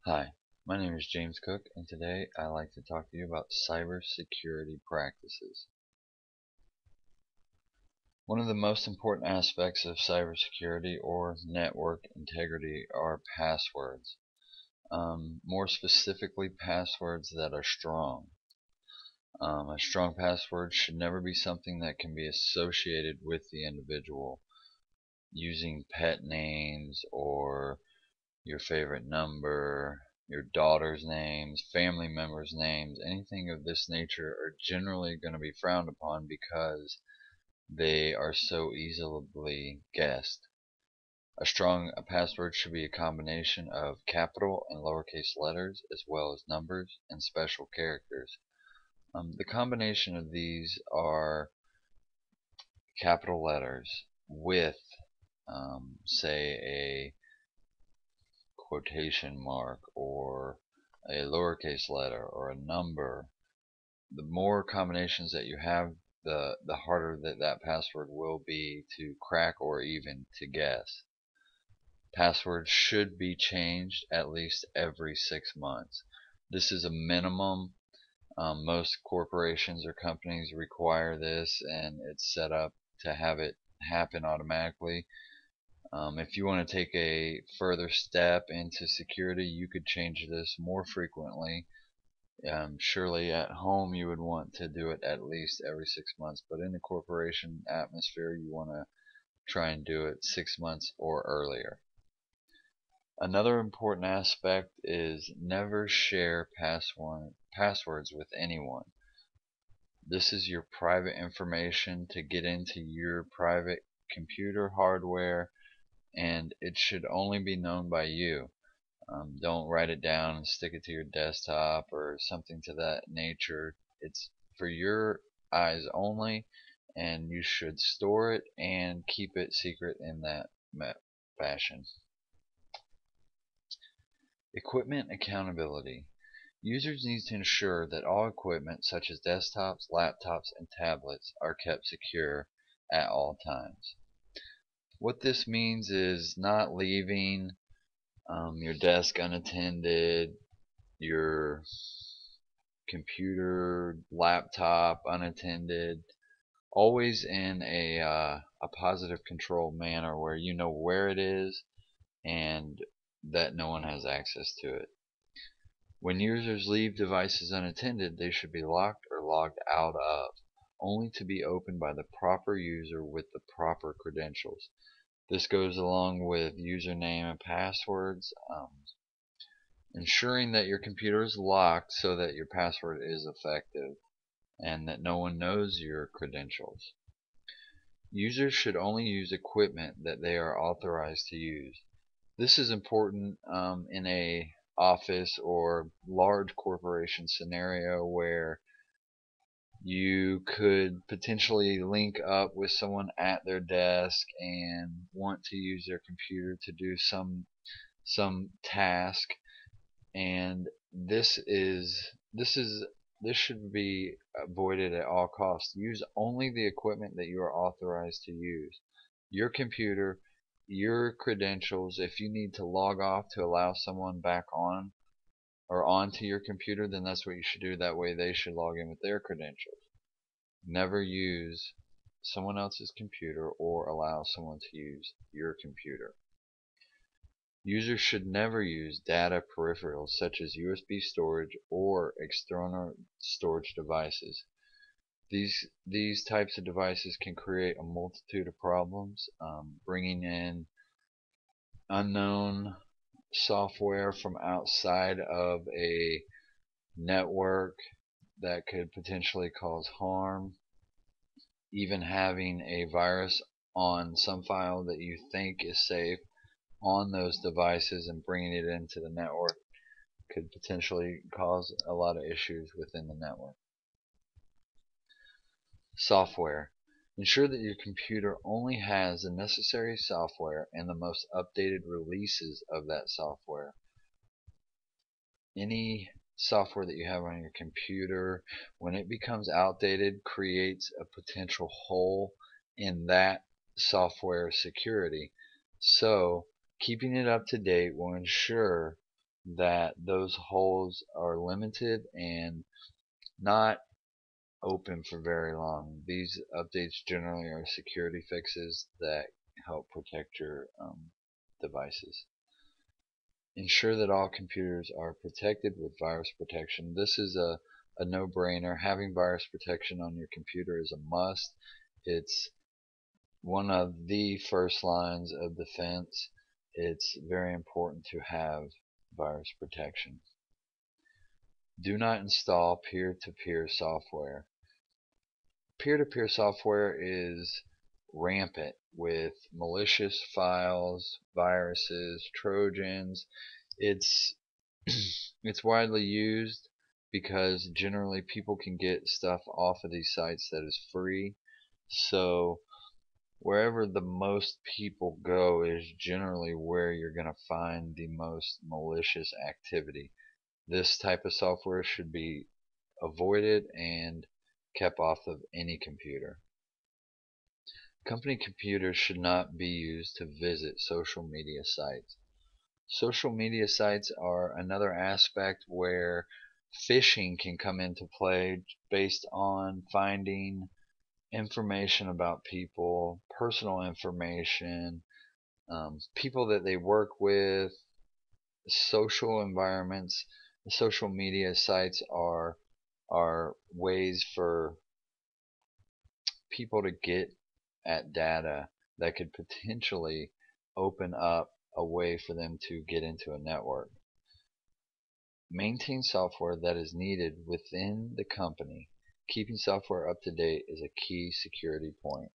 Hi, my name is James Cook, and today I'd like to talk to you about cybersecurity practices. One of the most important aspects of cybersecurity or network integrity are passwords. More specifically, passwords that are strong. A strong password should never be something that can be associated with the individual. Using pet names or your favorite number, your daughter's names, family members' names, anything of this nature are generally going to be frowned upon because they are so easily guessed. A strong password should be a combination of capital and lowercase letters as well as numbers and special characters. The combination of these are capital letters with, say, a quotation mark or a lowercase letter or a number. The more combinations that you have, the harder that password will be to crack or even to guess. Passwords should be changed at least every 6 months. This is a minimum. Most corporations or companies require this, and it's set up to have it happen automatically. If you want to take a further step into security, you could change this more frequently. Surely at home you would want to do it at least every 6 months, but in a corporation atmosphere you want to try and do it 6 months or earlier. Another important aspect is never share passwords with anyone. This is your private information to get into your private computer hardware, and it should only be known by you. Don't write it down and stick it to your desktop or something to that nature. It's for your eyes only, and you should store it and keep it secret in that fashion. Equipment accountability. Users need to ensure that all equipment such as desktops, laptops, and tablets are kept secure at all times. What this means is not leaving your desk unattended, your computer, laptop unattended, always in a positive controlled manner where you know where it is and that no one has access to it. When users leave devices unattended, they should be locked or logged out of, only to be opened by the proper user with the proper credentials. This goes along with username and passwords, ensuring that your computer is locked so that your password is effective and that no one knows your credentials. Users should only use equipment that they are authorized to use. This is important in a office or large corporation scenario where you could potentially link up with someone at their desk and want to use their computer to do some task, and this should be avoided at all costs. Use only the equipment that you are authorized to use. Your computer, your credentials. If you need to log off to allow someone back on or onto your computer, then that's what you should do. That way they should log in with their credentials. Never use someone else's computer or allow someone to use your computer. Users should never use data peripherals such as USB storage or external storage devices. These types of devices can create a multitude of problems, bringing in unknown software from outside of a network that could potentially cause harm, even having a virus on some file that you think is safe on those devices and bringing it into the network could potentially cause a lot of issues within the network. Software. Ensure that your computer only has the necessary software and the most updated releases of that software. Any software that you have on your computer, when it becomes outdated, creates a potential hole in that software security. So keeping it up to date will ensure that those holes are limited and not open for very long. These updates generally are security fixes that help protect your devices. Ensure that all computers are protected with virus protection. This is a no-brainer. Having virus protection on your computer is a must. It's one of the first lines of defense. It's very important to have virus protection. Do not install peer-to-peer software. Peer-to-peer software is rampant with malicious files, viruses, trojans. It's it's widely used because generally people can get stuff off of these sites that is free. So wherever the most people go is generally where you're going to find the most malicious activity. This type of software should be avoided and kept off of any computer. Company computers should not be used to visit social media sites. Social media sites are another aspect where phishing can come into play based on finding information about people, personal information, people that they work with, social environments. Social media sites are ways for people to get at data that could potentially open up a way for them to get into a network. Maintain software that is needed within the company. Keeping software up to date is a key security point.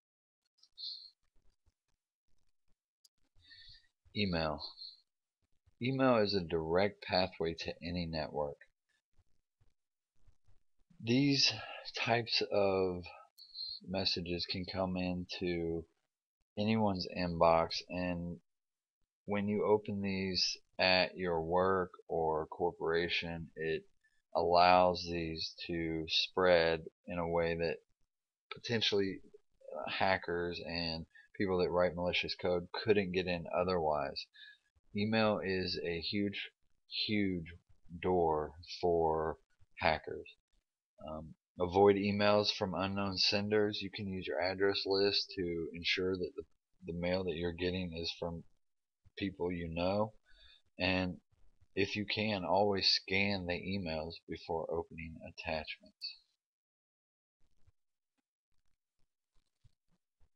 Email. Email is a direct pathway to any network. These types of messages can come into anyone's inbox, and when you open these at your work or corporation, it allows these to spread in a way that potentially hackers and people that write malicious code couldn't get in otherwise. Email is a huge door for hackers. Avoid emails from unknown senders. You can use your address list to ensure that the mail that you're getting is from people you know. And if you can, always scan the emails before opening attachments.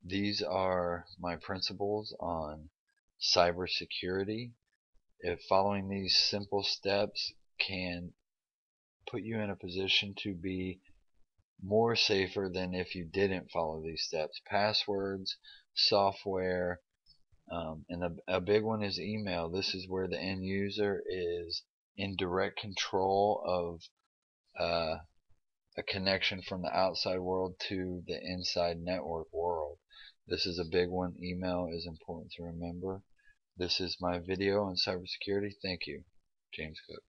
These are my principles on cybersecurity. If following these simple steps can put you in a position to be more safer than if you didn't follow these steps. Passwords, software, and a big one is email. This is where the end user is in direct control of a connection from the outside world to the inside network world. This is a big one. Email is important to remember. This is my video on cybersecurity. Thank you. James Cook.